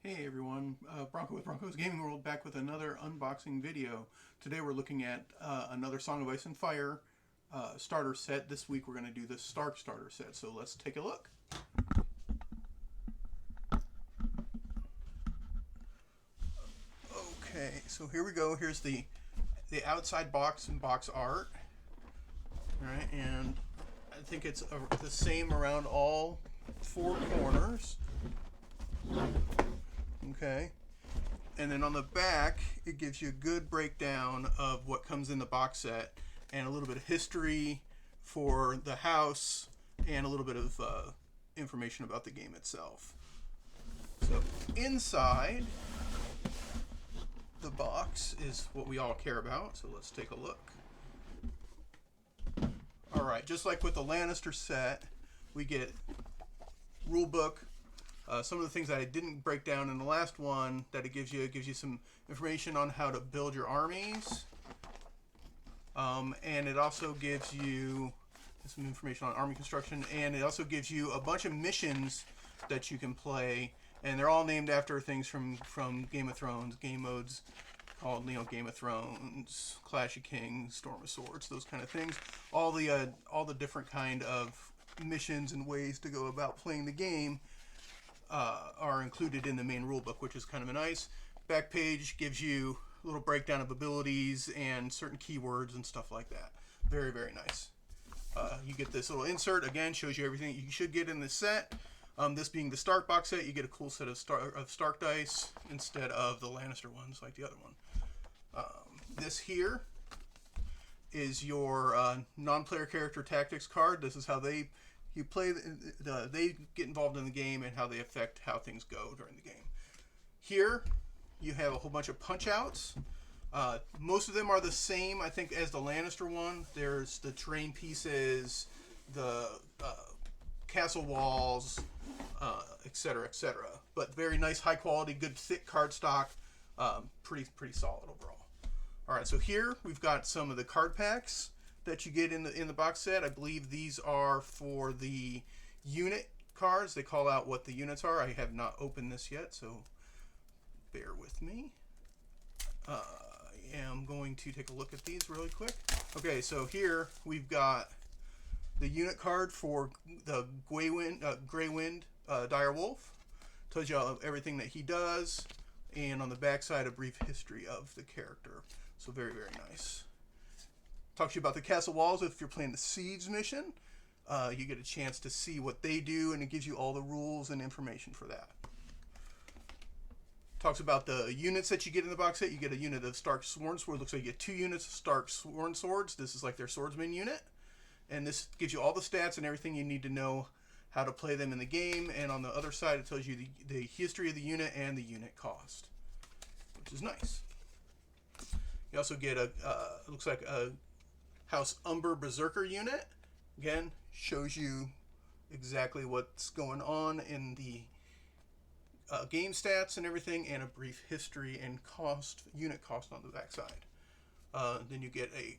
Hey everyone, Bronco with Bronco's Gaming World back with another unboxing video. Today we're looking at another Song of Ice and Fire starter set. This week we're going to do the Stark starter set, so let's take a look. Okay, so here we go. Here's the outside box and box art. Alright, and I think it's the same around all four corners. Okay, and then on the back it gives you a good breakdown of what comes in the box set and a little bit of history for the house and a little bit of information about the game itself. So inside the box is what we all care about, so let's take a look. Alright, just like with the Lannister set, we get rule book. Some of the things that I didn't break down in the last one that it gives you some information on how to build your armies, and it also gives you some information on army construction, and it also gives you a bunch of missions that you can play, and they're all named after things from Game of Thrones, game modes called Game of Thrones, Clash of Kings, Storm of Swords, those kind of things. All the different kind of missions and ways to go about playing the game are included in the main rulebook, which is kind of nice. Back page gives you a little breakdown of abilities and certain keywords and stuff like that. Very, very nice. You get this little insert, again, shows you everything you should get in this set. This being the Stark box set, you get a cool set of Stark dice instead of the Lannister ones like the other one. This here is your non-player character tactics card. This is how you play. They get involved in the game and how they affect how things go during the game. Here, you have a whole bunch of punch outs. Most of them are the same, I think, as the Lannister one. There's the terrain pieces, the castle walls, etc., etc. But very nice, high quality, good thick cardstock. Pretty solid overall. All right, so here we've got some of the card packs that you get in the box set. I believe these are for the unit cards. They call out what the units are. I have not opened this yet, so bear with me. I am going to take a look at these really quick. Okay, so here we've got the unit card for the Grey Wind Dire Wolf. Tells you everything that he does, and on the back side a brief history of the character. So very, very nice. Talks to you about the castle walls. If you're playing the Siege mission, you get a chance to see what they do, and it gives you all the rules and information for that. Talks about the units that you get in the box set. You get a unit of Stark Sworn Sword. Looks like you get 2 units of Stark Sworn Swords. This is like their swordsman unit, and this gives you all the stats and everything you need to know how to play them in the game. And on the other side, it tells you the history of the unit and the unit cost, which is nice. You also get it looks like a House Umber Berserker unit. Again, shows you exactly what's going on in the game stats and everything, and a brief history and unit cost on the back side. Then you get a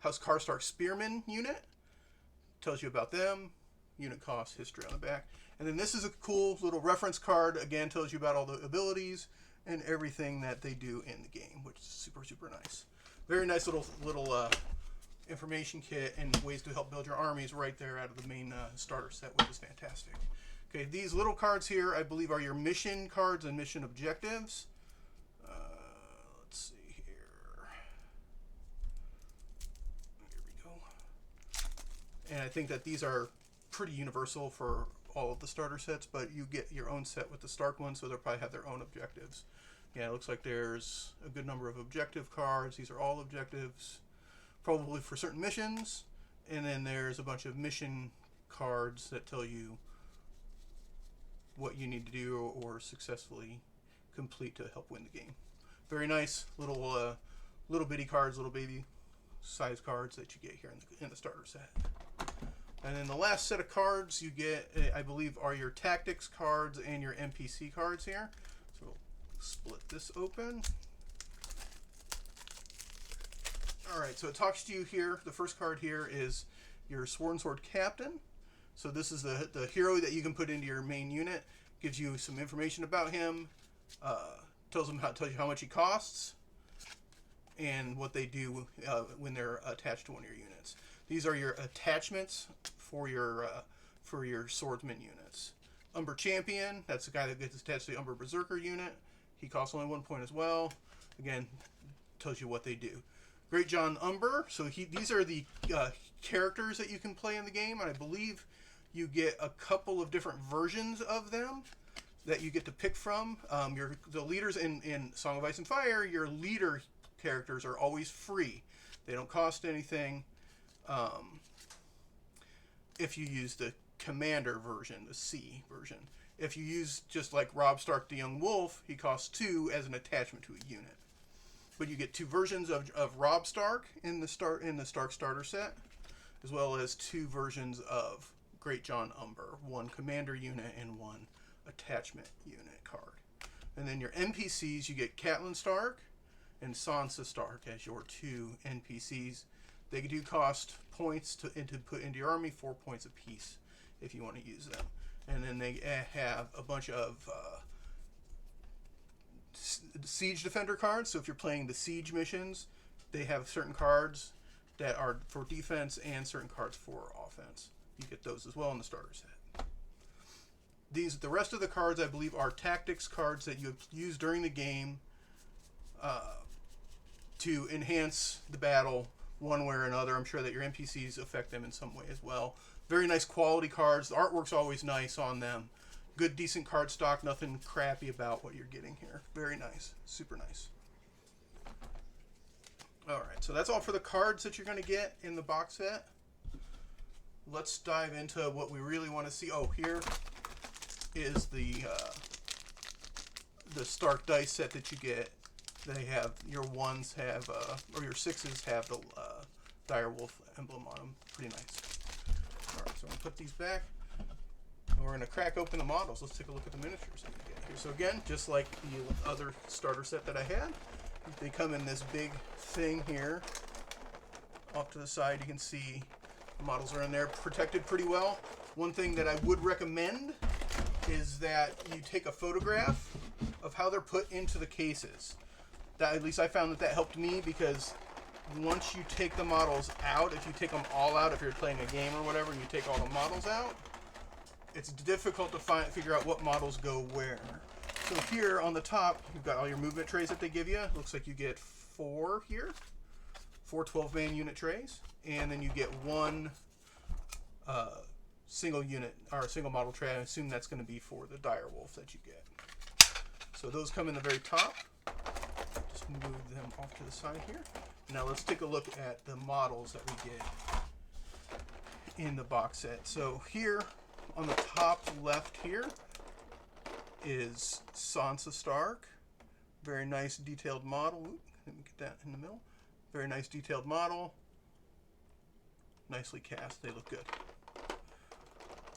House Karstark Spearman unit. Tells you about them, unit cost, history on the back. And then this is a cool little reference card. Again, tells you about all the abilities and everything that they do in the game, which is super, super nice. Very nice little information kit and ways to help build your armies right there out of the main starter set, which is fantastic. Okay, these little cards here, I believe, are your mission cards and mission objectives. Let's see here. Here we go. And I think that these are pretty universal for all of the starter sets, but you get your own set with the Stark one, so they'll probably have their own objectives. Yeah, it looks like there's a good number of objective cards. These are all objectives, probably for certain missions. And then there's a bunch of mission cards that tell you what you need to do or successfully complete to help win the game. Very nice little bitty cards, little baby size cards that you get here in the starter set. And then the last set of cards you get, I believe, are your tactics cards and your NPC cards here. So we'll split this open. Alright, so it talks to you here. The first card here is your Sworn Sword Captain. So this is the hero that you can put into your main unit. gives you some information about him, tells you how much he costs, and what they do when they're attached to one of your units. These are your attachments for your swordsman units. Umber Champion, that's the guy that gets attached to the Umber Berserker unit. He costs only 1 point as well. Again, tells you what they do. Great John Umber, so these are the characters that you can play in the game, and I believe you get a couple of different versions of them that you get to pick from. The leaders in Song of Ice and Fire, your leader characters are always free. They don't cost anything. If you use the Commander version, the C version. If you use just like Robb Stark the Young Wolf, he costs 2 as an attachment to a unit. But you get 2 versions of Robb Stark in the Stark starter set, as well as 2 versions of Great John Umber, 1 commander unit and 1 attachment unit card. And then your NPCs, you get Catelyn Stark and Sansa Stark as your 2 NPCs. They do cost points to put into your army, 4 points apiece if you want to use them. And then they have a bunch of siege defender cards. So if you're playing the siege missions, they have certain cards that are for defense and certain cards for offense. You get those as well in the starter set. The rest of the cards, I believe, are tactics cards that you use during the game to enhance the battle one way or another. I'm sure that your NPCs affect them in some way as well. Very nice quality cards. The artwork's always nice on them. Good, decent card stock. Nothing crappy about what you're getting here. Very nice. Super nice. Alright, so that's all for the cards that you're going to get in the box set. Let's dive into what we really want to see. Oh, here is the Stark dice set that you get. They have, your 1s have, or your 6s have the direwolf emblem on them. Pretty nice. Alright, so I'm going to put these back. And we're going to crack open the models. Let's take a look at the miniatures that we get here. So again, just like the other starter set that I had, they come in this big thing here. Off to the side, you can see the models are in there, protected pretty well. One thing that I would recommend is that you take a photograph of how they're put into the cases. That, at least I found that helped me, because once you take the models out, if you take them all out, if you're playing a game or whatever, and you take all the models out, it's difficult to figure out what models go where. So here on the top, you've got all your movement trays that they give you. Looks like you get 4 here. 4 12-man unit trays. And then you get 1 single unit, or single model tray. I assume that's going to be for the direwolf that you get. So those come in the very top. Just move them off to the side here. Now let's take a look at the models that we get in the box set. So here on the top left here is Sansa Stark. Very nice detailed model. Ooh, let me get that in the middle. Very nice detailed model. Nicely cast. They look good.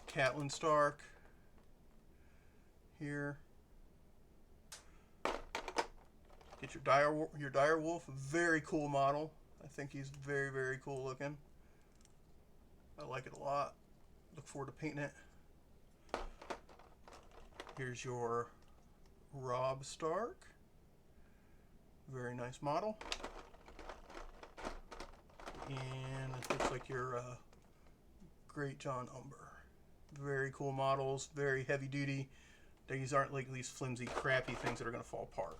Catelyn Stark here. Get your direwolf. Very cool model. I think he's very, very cool looking. I like it a lot. Look forward to painting it. Here's your Robb Stark. Very nice model. And it looks like your Great John Umber. Very cool models. Very heavy duty. These aren't like these flimsy, crappy things that are going to fall apart.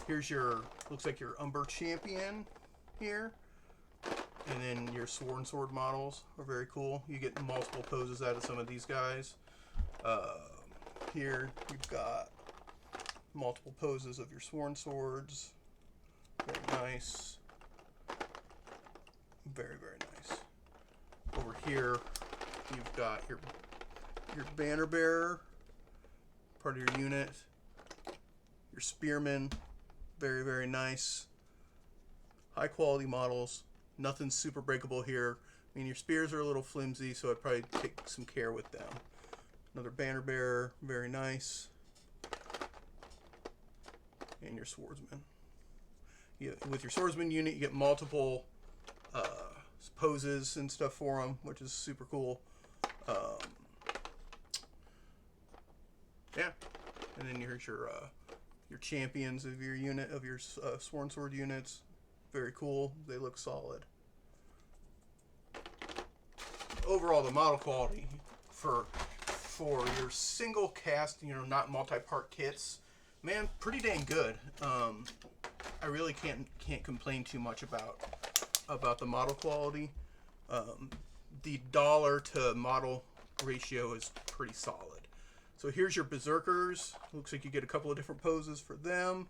Here's your, looks like your Umber Champion here. And then your sword models are very cool. You get multiple poses out of some of these guys. Here you've got multiple poses of your swords. Very nice. Very, very nice. Over here you've got your banner bearer, part of your unit. Your spearman. Very, very nice. High quality models. Nothing super breakable here. I mean, your spears are a little flimsy, so I'd probably take some care with them. Another banner bearer, very nice. And your swordsman. With your swordsman unit, you get multiple poses and stuff for them, which is super cool. Yeah, and then here's your champions of your unit, of your Sworn Sword units. Very cool. They look solid. Overall, the model quality for your single cast, not multi-part kits, man, pretty dang good. I really can't complain too much about the model quality. The dollar to model ratio is pretty solid. So here's your Berserkers. Looks like you get a couple of different poses for them,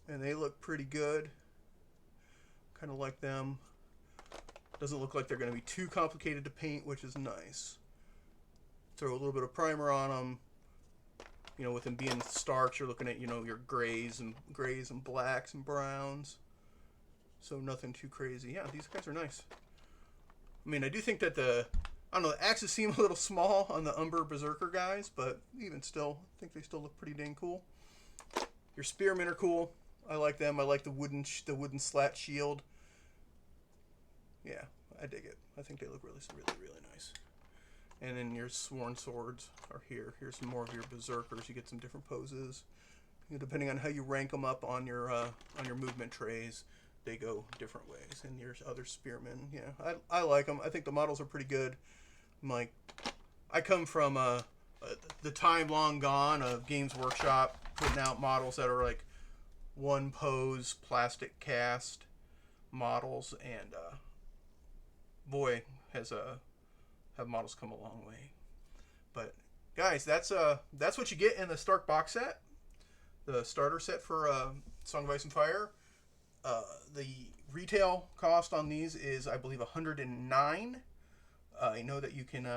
and they look pretty good. Kind of like them. Doesn't look like they're going to be too complicated to paint, which is nice. Throw a little bit of primer on them. With them being starks, you're looking at your grays and blacks and browns. So nothing too crazy. Yeah, these guys are nice. I mean, I do think that the axes seem a little small on the Umber Berserker guys, but even still, I think they still look pretty dang cool. Your Spearmen are cool. I like them. I like the wooden slat shield. Yeah, I dig it. I think they look really, really, really nice. And then your Sworn Swords are here. Here's some more of your Berserkers. You get some different poses. Depending on how you rank them up on your movement trays, they go different ways. And your other Spearmen, yeah, I like them. I think the models are pretty good. I come from the time long gone of Games Workshop putting out models that are like one pose plastic cast models, and boy, have models come a long way. But guys, that's what you get in the Stark box set, the starter set for Song of Ice and Fire. The retail cost on these is, I believe, $109. I know that you can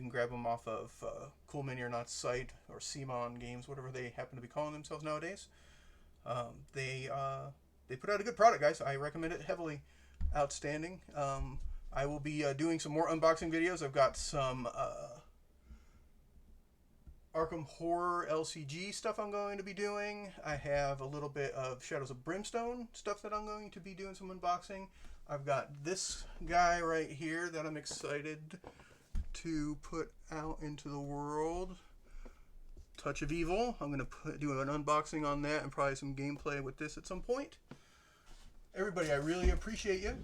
grab them off of Cool Mini or Not site, or CMON Games, whatever they happen to be calling themselves nowadays. They put out a good product, guys. I recommend it heavily. Outstanding. I will be doing some more unboxing videos. I've got some Arkham Horror LCG stuff I'm going to be doing. I have a little bit of Shadows of Brimstone stuff that I'm going to be doing some unboxing. I've got this guy right here that I'm excited to put out into the world. Touch of Evil. I'm going to do an unboxing on that and probably some gameplay with this at some point. Everybody, I really appreciate you.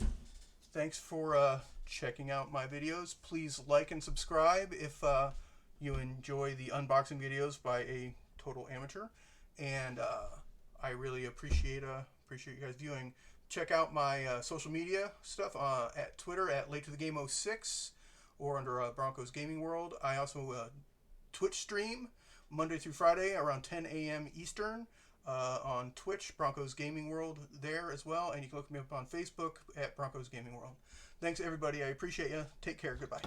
Thanks for checking out my videos. Please like and subscribe if you enjoy the unboxing videos by a total amateur. And I really appreciate you guys viewing. Check out my social media stuff at Twitter at LateToTheGame06 or under Broncos Gaming World. I also Twitch stream Monday through Friday around 10 a.m. Eastern. On Twitch, Broncos Gaming World there as well, and you can look me up on Facebook at Broncos Gaming World. Thanks, everybody. I appreciate you. Take care. Goodbye.